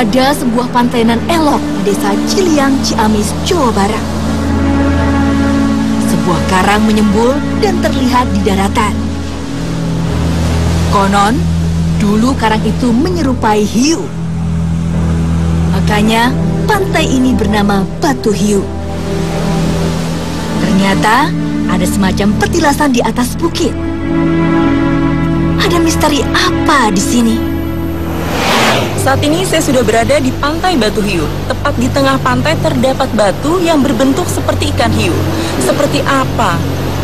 Ada sebuah pantai nan elok di desa Ciliang, Ciamis, Jawa Barat. Sebuah karang menyembul dan terlihat di daratan. Konon, dulu karang itu menyerupai hiu. Makanya, pantai ini bernama Batu Hiu. Ternyata, ada semacam petilasan di atas bukit. Ada misteri apa di sini? Saat ini saya sudah berada di pantai Batu Hiu. Tepat di tengah pantai terdapat batu yang berbentuk seperti ikan hiu. Seperti apa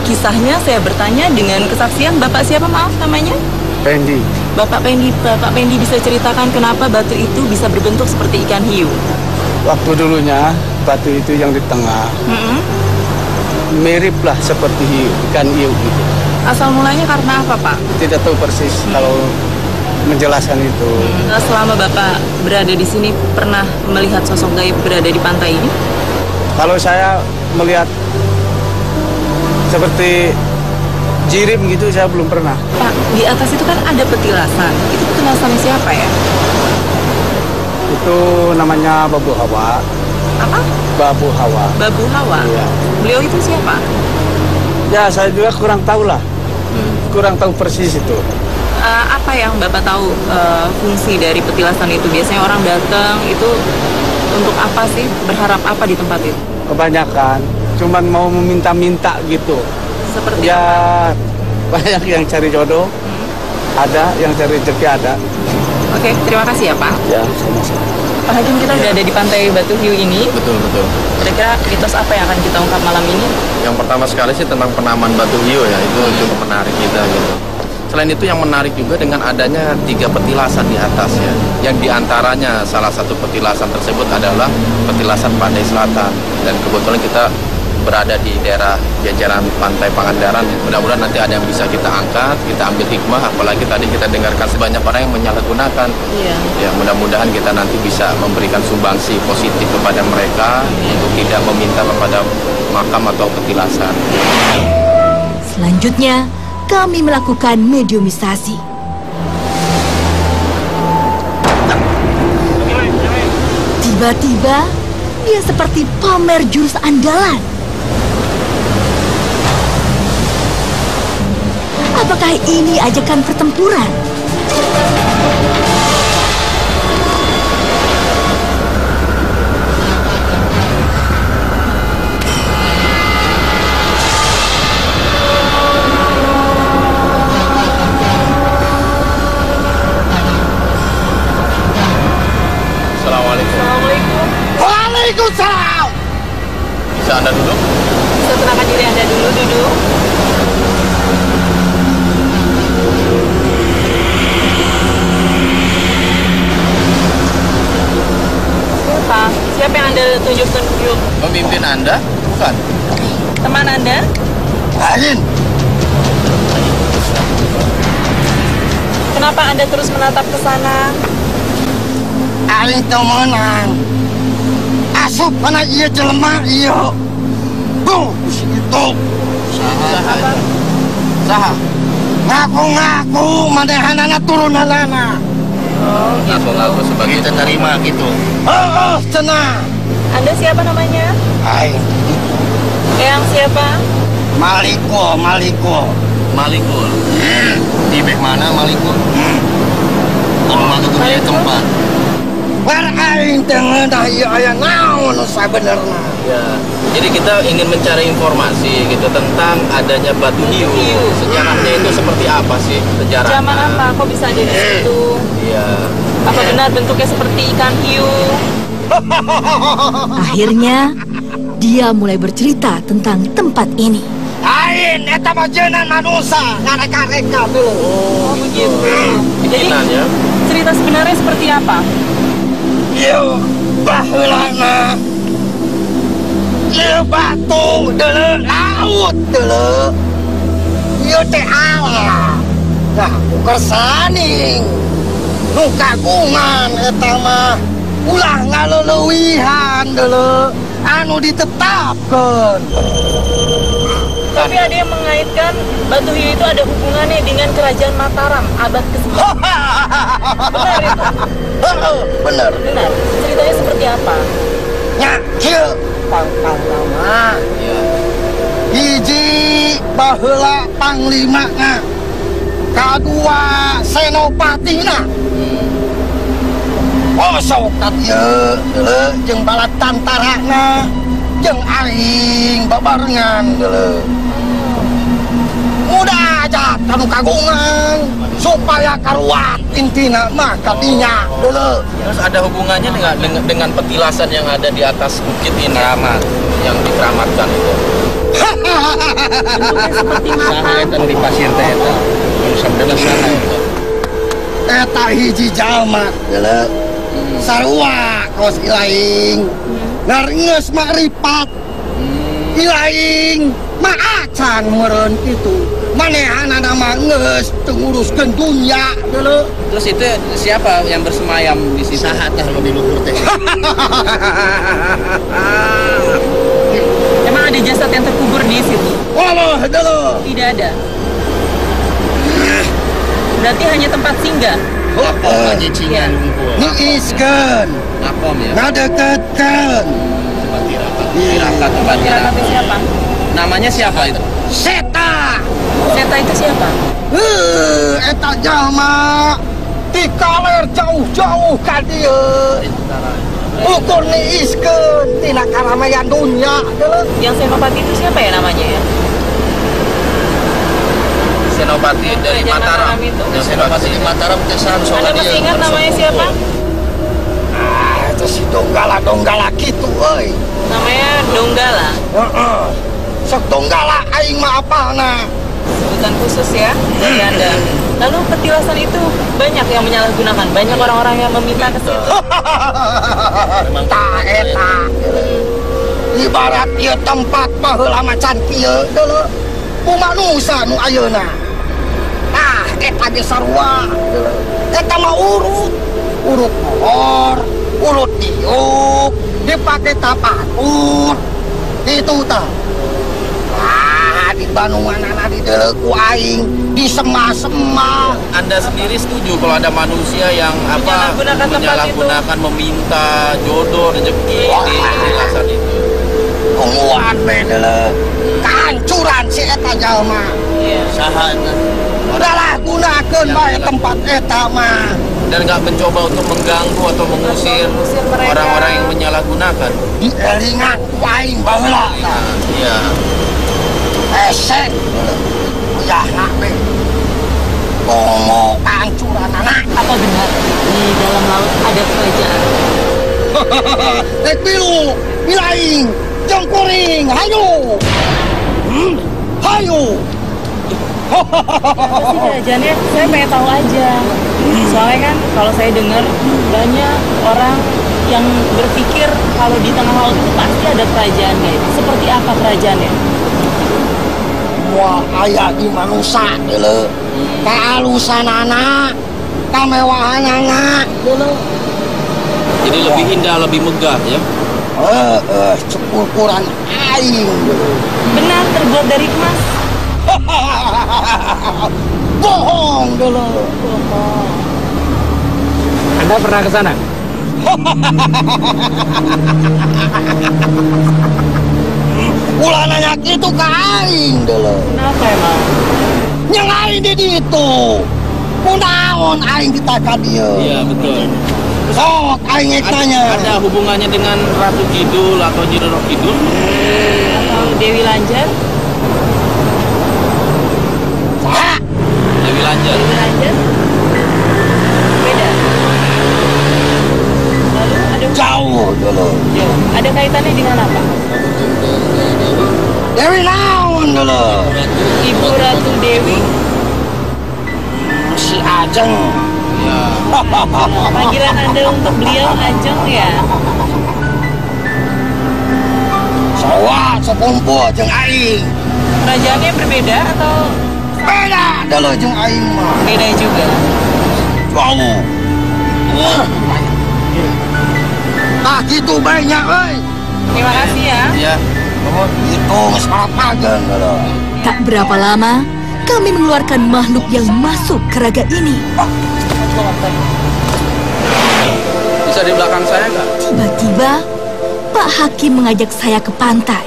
kisahnya? Saya bertanya dengan kesaksian Bapak siapa, maaf namanya? Pendi. Bapak Pendi bisa ceritakan kenapa batu itu bisa berbentuk seperti ikan hiu? Waktu dulunya batu itu yang di tengah miriplah seperti hiu, ikan hiu gitu. Asal mulanya karena apa, Pak? Tidak tahu persis kalau menjelaskan itu. Selama Bapak berada di sini, pernah melihat sosok gaib berada di pantai ini? Kalau saya melihat seperti jirim gitu, saya belum pernah. Pak, di atas itu kan ada petilasan. Itu petilasan siapa ya? Itu namanya Babu Hawa. Apa? Babu Hawa. Babu Hawa? Iya. Beliau itu siapa? Ya, saya juga kurang tahu lah. Kurang tahu persis itu. Apa yang Bapak tahu fungsi dari petilasan itu? Biasanya orang datang itu untuk apa sih? Berharap apa di tempat itu? Kebanyakan cuman mau meminta-minta gitu. Seperti ya apa? Banyak yang cari jodoh, ada yang cari rezeki ada. Oke, terima kasih ya Pak. Ya, sama-sama. Pak Hakim, kita udah ada di pantai Batu Hiu ini. Betul. Kira-kira mitos apa yang akan kita ungkap malam ini? Yang pertama sekali sih tentang penamaan Batu Hiu ya, itu cukup menarik kita gitu. Selain itu yang menarik juga dengan adanya 3 petilasan di atas ya. Yang diantaranya salah satu petilasan tersebut adalah petilasan Pantai Selatan. Dan kebetulan kita berada di daerah jajaran Pantai Pangandaran. Mudah-mudahan nanti ada yang bisa kita angkat, kita ambil hikmah. Apalagi tadi kita dengarkan sebanyak orang yang menyalahgunakan. Iya. Ya, mudah-mudahan kita nanti bisa memberikan sumbangsi positif kepada mereka untuk tidak meminta kepada makam atau petilasan. Selanjutnya, kami melakukan mediumisasi. Tiba-tiba, dia seperti pamer jurus andalan. Apakah ini ajakan pertempuran? Assalamualaikum. Waalaikumsalam. Bisa Anda duduk? Bisa tenangkan diri Anda dulu, duduk. Siapa yang Anda tunjukkan? Pemimpin Anda? Bukan. Teman Anda? Ain. Kenapa Anda terus menatap ke sana? Ain temenan. Asup anak iya jelema iya. Tuh, itu. Saha? Ngaku-ngaku manehanana turunanana. Oh, Ngaku-ngaku sebagai Kita terima gitu. Oh, tenang. Anda siapa namanya? Ain. Yang siapa? Malikul. Malikul. Di mana Malikul? Rumah itu punya tempat. War aing tengah dah ieu aya naon sabenerna. Ya. Jadi kita ingin mencari informasi gitu tentang adanya Batu Hiu. Sejarahnya itu seperti apa sih sejarahnya? Zaman apa? Kok bisa ada di situ? Iya. Apa benar bentuknya seperti ikan hiu? Akhirnya, dia mulai bercerita tentang tempat ini. Ain eta mah jenengan manusia, ngareka-reka dulu. Oh, begitu. Jadi, Bikinannya cerita sebenarnya seperti apa? Ieu baheulana. Ieu batu deuleu laut deuleu. Ieu teh alam. Nah, kesaning. Nu kagungan eta mah ulah ngaleuweuwihan deuleu anu ditetapkeun. Tapi ada yang mengaitkan Batu Hiu itu ada hubungannya dengan kerajaan Mataram abad ke-9. Benar itu? Bener. Benar. Ceritanya seperti apa? Nya, kieu panglima. Iya. Hiji baheula panglimana. Kadua senopatina. Sok ka dieu deuleu jeung bala tantarana jeung aing babarengan deuleu. Mudah aja kanu kagungan supaya karuat intina mah kadinya deuleu. Terus ada hubungannya dengan petilasan yang ada di atas bukit Indramat yang dikeramatkan itu. Bentuknya seperti mata. Eta di pasir teh eta. Sabdana sana eta. Eta hiji jalma deuleu. Sarua kos ilaing ngarngeus makripat ilaing maacan meureun kitu manehana mah geus teu nguruskeun dunya deuleu. Terus itu siapa yang bersemayam di situ? Saha teh nu di luhur teh? Emang ada jasad yang terkubur di situ? Walah deuleu. Tidak ada. Berarti hanya tempat singgah. Heeh, Nyicingan ngumpul. niiskeun Ngakom ya. ngadeketkeun Tirakat tempat Tirakat itu siapa? Namanya siapa itu? seta. Seta itu siapa? Eta jalma ti kaler jauh-jauh ka dieu. Ukur niiskeun tina karamaian dunya deuleu. Yang Senopati itu siapa ya namanya ya? Senopati dari Kerajaan Mataram. itu. Yang Senopati di Mataram kesan Anda masih ingat namanya siapa? Itu si donggala gitu euy. Namanya Donggala. Heeh. Sok donggala aing mah apalna. Sebutan khusus ya dari Anda. Lalu petilasan itu banyak yang menyalahgunakan. Banyak orang-orang yang meminta ke situ. Tah eta. Ibarat ieu tempat baheula macan kieu deuleu. Manusia nu ayeuna. Nah, eta ge sarua. Eta mah urut molor, urut diuk, dipake tapatur. Itu tah. Ah, di Bandunganana di deuleu ku aing disema-sema. Anda sendiri setuju kalau ada manusia yang menyalahgunakan meminta jodoh rezeki di petilasan itu? Unguan we deuleu. Kehancuran si eta jalma. Iya. Saha eta? Udalah gunakeun bae tempat eta mah. Dan nggak mencoba untuk mengganggu atau mengusir Mengusir mereka. orang-orang yang menyalahgunakan. Dielingan ku aing baheula. Iya. Esek. Uyahna we. Komo kehancuranana. Apa benar di dalam laut ada kerajaan? Rek pilu, ilaing, jengkuring, hayu. Hayu. Apa sih kerajaannya? Saya pengen tahu aja. Soalnya kan kalau saya dengar banyak orang yang berpikir kalau di tengah laut itu pasti ada kerajaannya. Seperti apa kerajaannya? Moal aya di manusia deuleu. Kaalusanana, kamewahanana deuleu. Jadi lebih indah, lebih megah ya. Cepurkuran aing deuleu. Benar terbuat dari emas. Bohong deuleu. Anda pernah ke sana? Ulah nanya kitu ka aing deuleu. Kenapa emang? Yang aing di ditu. Kunaon aing kita ka dieu? Iya betul. Sok aing tanya. Ada hubungannya dengan Ratu Kidul atau Nyi Roro Kidul? Atau Dewi Lanjar? Saha? Dewi Lanjar. Dewi Lanjar? Beda. Lalu ada Jauh deuleu. jauh. Ada kaitannya dengan apa? Dewi naon deuleu? Ibu Ratu Dewi. Si Ajeng. Ya. Panggilan Anda untuk beliau Ajeng ya? Sawa sekumpul jeung aing. Kerajaannya berbeda atau Beda deuleu jeung aing mah. beda juga? Jauh. Ah gitu banyak euy. Terima kasih ya. Ya. Oh, itu separapagan. Tak berapa lama, kami mengeluarkan makhluk yang masuk ke raga ini. Bisa di belakang saya nggak? Tiba-tiba, Pak Hakim mengajak saya ke pantai.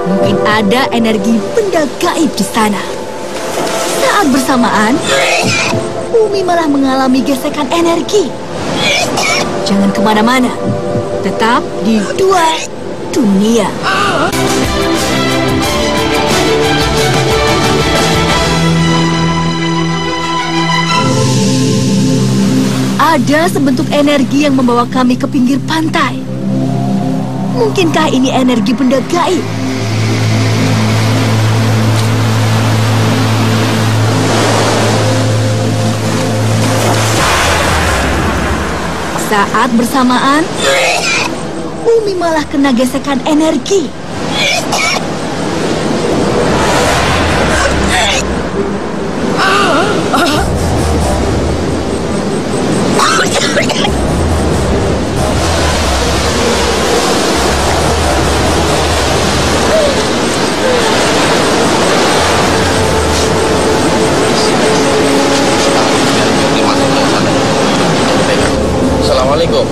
Mungkin ada energi benda gaib di sana. Saat bersamaan, bumi malah mengalami gesekan energi. Jangan kemana-mana, tetap di Dua Dunia. Ada sebentuk energi yang membawa kami ke pinggir pantai. Mungkinkah ini energi benda gaib? Saat bersamaan, bumi malah kena gesekan energi. Assalamualaikum.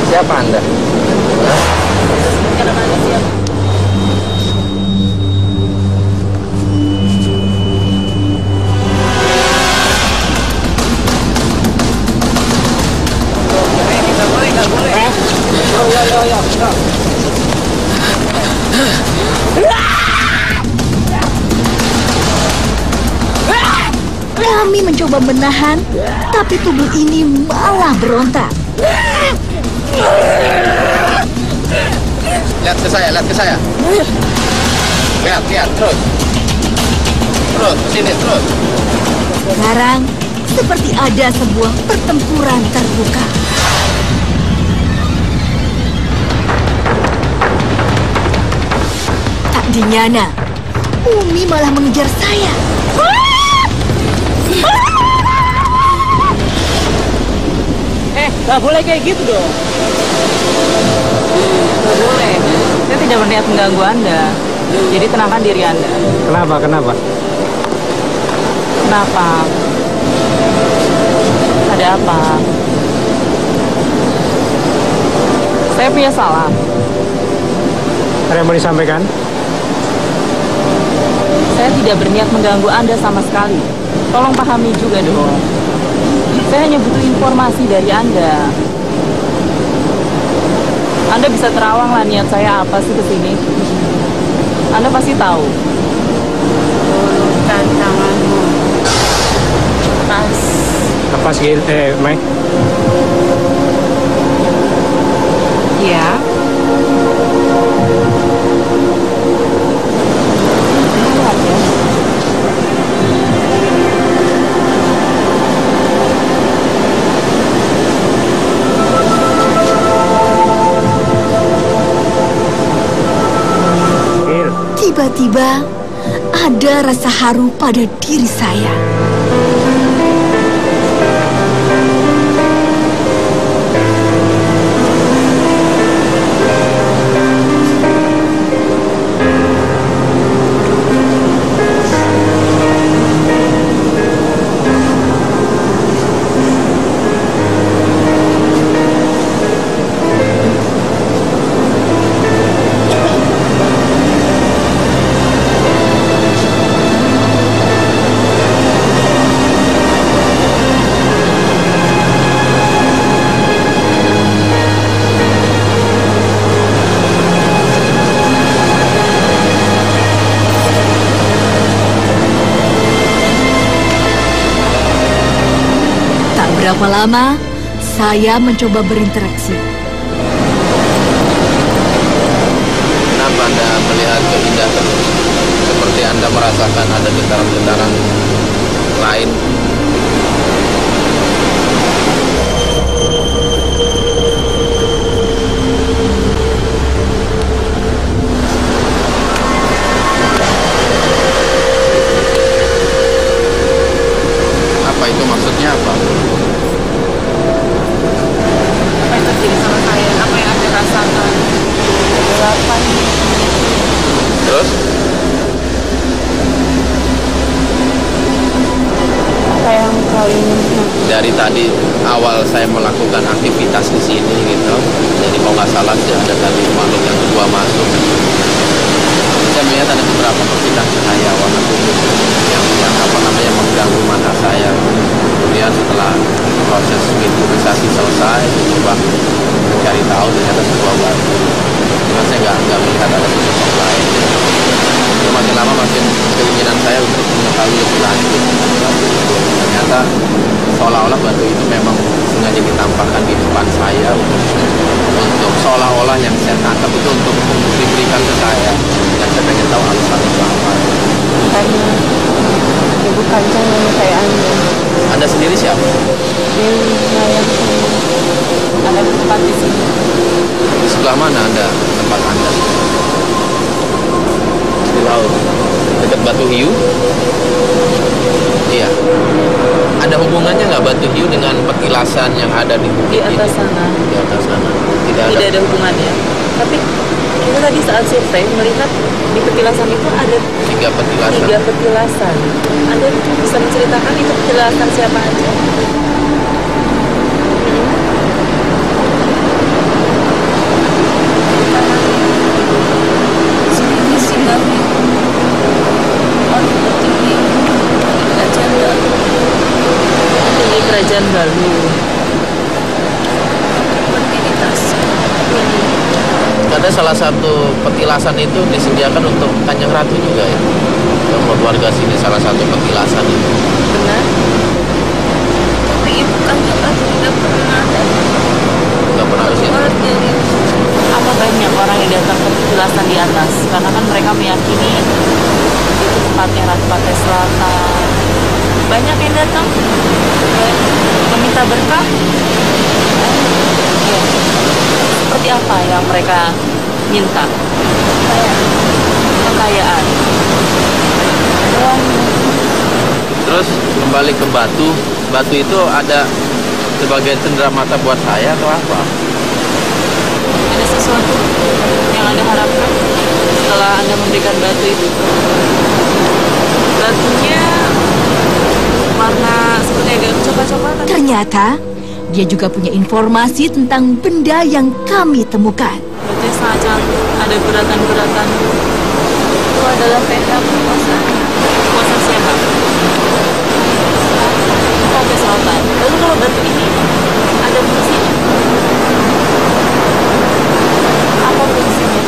Siapa Anda? Kami mencoba menahan, tapi tubuh ini malah berontak. Lihat ke saya, lihat ke saya. Lihat, terus. Terus, ke sini, terus. Sekarang, seperti ada sebuah pertempuran terbuka. Tak dinyana, bumi malah mengejar saya. Gak boleh kayak gitu dong. Gak boleh. Saya tidak berniat mengganggu Anda. Jadi tenangkan diri Anda. Kenapa? Kenapa? Ada apa? Saya punya salah. Ada yang mau disampaikan? Saya tidak berniat mengganggu Anda sama sekali. Tolong pahami juga dong. Saya hanya butuh informasi dari Anda. Anda bisa terawang lah niat saya apa sih kesini. Anda pasti tahu. Ulurkan tanganmu. Pas. Lepas Gil, Mai. Ya. Tiba-tiba, ada rasa haru pada diri saya. Berapa lama saya mencoba berinteraksi. Kenapa Anda melihat keindahan terus? Seperti Anda merasakan ada getaran-getaran lain. Apa itu maksudnya apa? Terus Apa yang kau inginkan? dari tadi awal saya melakukan aktivitas di sini gitu, jadi kalau nggak salah sih ada tadi makhluk yang kedua masuk. Saya melihat ada beberapa percikan cahaya warna kuning yang apa namanya mengganggu mata saya. Kemudian setelah proses improvisasi selesai, saya coba mencari tahu ternyata sebuah batu. Cuma saya nggak melihat ada sosok lain. Jadi makin lama makin keinginan saya untuk mengetahui lebih lanjut. Ternyata seolah-olah batu itu memang sengaja ditampakkan di depan saya untuk seolah-olah yang saya tangkap itu untuk diberikan ke saya, dan saya pengen tahu alasan itu apa. Karena Ibu Kancang menyukai Anda. Anda sendiri siapa? Dewi Mayang ada tempat di sini. Di sebelah mana Anda tempat Anda? Di laut, dekat Batu Hiu. Iya. Ada hubungannya nggak Batu Hiu dengan petilasan yang ada di bukit Di atas ini? sana. Di atas sana. Tidak Tidak ada hubungannya. Tapi kita tadi saat survei melihat di petilasan itu ada 3 petilasan. 3 petilasan. Anda bisa menceritakan itu petilasan siapa aja? Di Kerajaan Galuh. Ada salah satu petilasan itu disediakan untuk Kanjeng Ratu juga ya. Untuk warga sini salah satu petilasan itu. Benar? Tapi ibu kan juga tidak pernah ada Nggak pernah harus ya. keluarga gitu. Apa banyak orang yang datang ke petilasan di atas? Karena kan mereka meyakini itu tempatnya Ratu Pantai Selatan. Banyak yang datang meminta berkah. Ya. Seperti apa yang mereka minta? Kekayaan. Uang. Terus kembali ke batu. Batu itu ada sebagai cendera mata buat saya atau apa? Ada sesuatu yang Anda harapkan setelah Anda memberikan batu itu? Batunya warna seperti agak coba-coba. Ternyata dia juga punya informasi tentang benda yang kami temukan. Batunya sangat cantik, ada guratan-guratan. Itu adalah peta kekuasaan. Kekuasaan siapa? Pantai Selatan. Lalu kalau batu ini ada fungsinya? Apa fungsinya?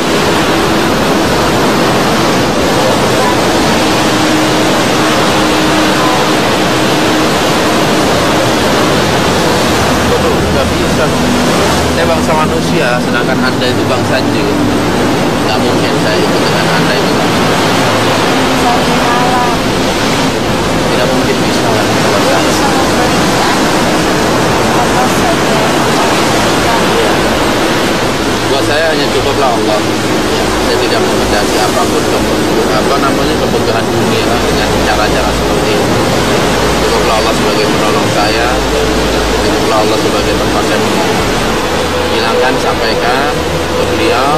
Nggak bisa. Saya bangsa manusia, sedangkan Anda itu bangsa jin. Nggak mungkin saya ikut dengan Anda itu. Saya malam. Tidak mungkin bisa lah buat saya. Sangat berikan apa saja yang Iya. Buat saya hanya cukuplah Allah. Ya, saya tidak mengendaki apapun kebutuhan dunia dengan cara-cara seperti ini. Cukuplah Allah sebagai penolong saya. Cukuplah Allah sebagai tempat saya menghilangkan, sampaikan ke beliau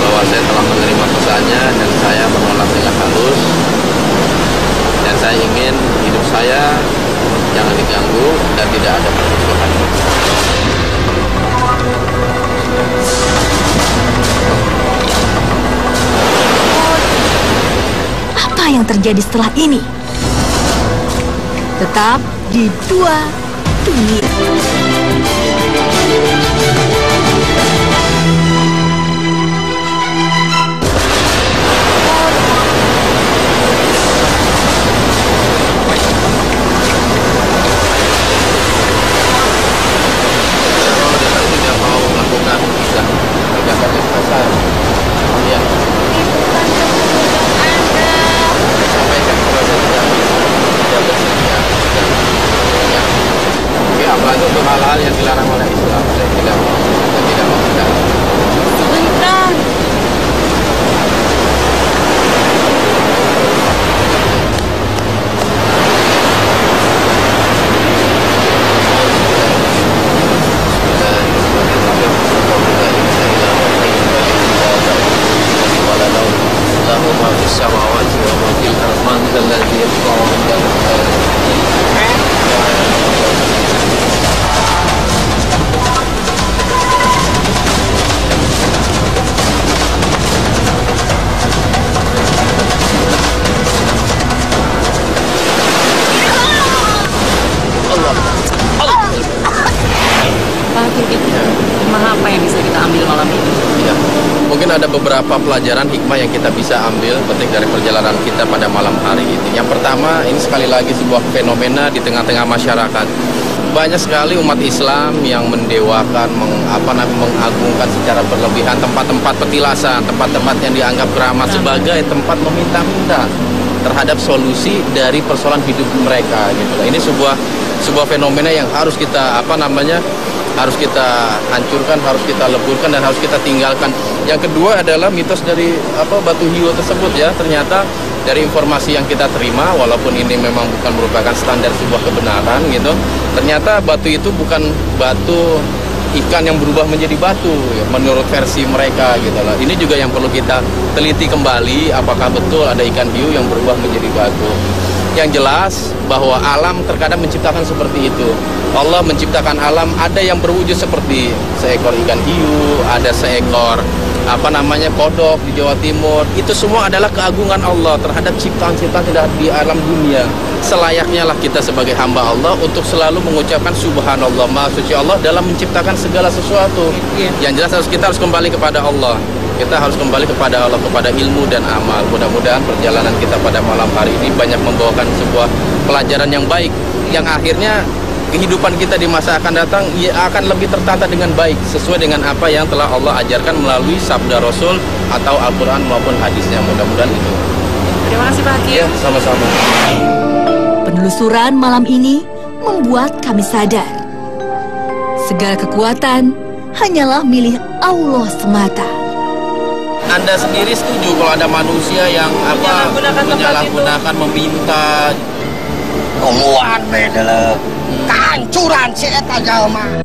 bahwa saya telah menerima pesannya dan saya menolak dengan halus. Dan saya ingin hidup saya jangan diganggu dan tidak ada permusuhan. Apa yang terjadi setelah ini? Tetap di Dua Dunia. Kalau kita tidak mau melakukan tidak kegiatan yang besar, ya itu kan keputusan Anda. sampaikan kepada tidak bersedia. Ya. Oke, apalagi untuk hal-hal yang dilarang oleh Islam. Mungkin ada beberapa pelajaran hikmah yang kita bisa ambil petik dari perjalanan kita pada malam hari ini. Yang pertama, ini sekali lagi sebuah fenomena di tengah-tengah masyarakat. Banyak sekali umat Islam yang mendewakan, mengagungkan secara berlebihan tempat-tempat petilasan, tempat-tempat yang dianggap keramat sebagai tempat meminta-minta terhadap solusi dari persoalan hidup mereka gitu. Ini sebuah fenomena yang harus kita harus kita hancurkan, harus kita leburkan, dan harus kita tinggalkan. Yang kedua adalah mitos dari batu hiu tersebut ya. Ternyata dari informasi yang kita terima, walaupun ini memang bukan merupakan standar sebuah kebenaran gitu, ternyata batu itu bukan batu ikan yang berubah menjadi batu ya, menurut versi mereka gitu loh. Ini juga yang perlu kita teliti kembali, apakah betul ada ikan hiu yang berubah menjadi batu. Yang jelas bahwa alam terkadang menciptakan seperti itu. Allah menciptakan alam, ada yang berwujud seperti seekor ikan hiu, ada seekor kodok di Jawa Timur. Itu semua adalah keagungan Allah terhadap ciptaan-ciptaan di alam dunia. Selayaknya lah kita sebagai hamba Allah untuk selalu mengucapkan subhanallah, maha suci Allah dalam menciptakan segala sesuatu. Yang jelas kita harus kembali kepada Allah. Kita harus kembali kepada Allah, kepada ilmu dan amal. Mudah-mudahan perjalanan kita pada malam hari ini banyak membawakan sebuah pelajaran yang baik, yang akhirnya kehidupan kita di masa akan datang akan lebih tertata dengan baik, sesuai dengan apa yang telah Allah ajarkan melalui sabda Rasul atau Al-Quran maupun hadisnya. Mudah-mudahan itu. Terima kasih Pak Hakim. Ya, sama-sama. Penelusuran malam ini membuat kami sadar, segala kekuatan hanyalah milik Allah semata. Anda sendiri setuju kalau ada manusia yang menyalahgunakan, meminta? Keluar deh, kehancuran si eta jalma.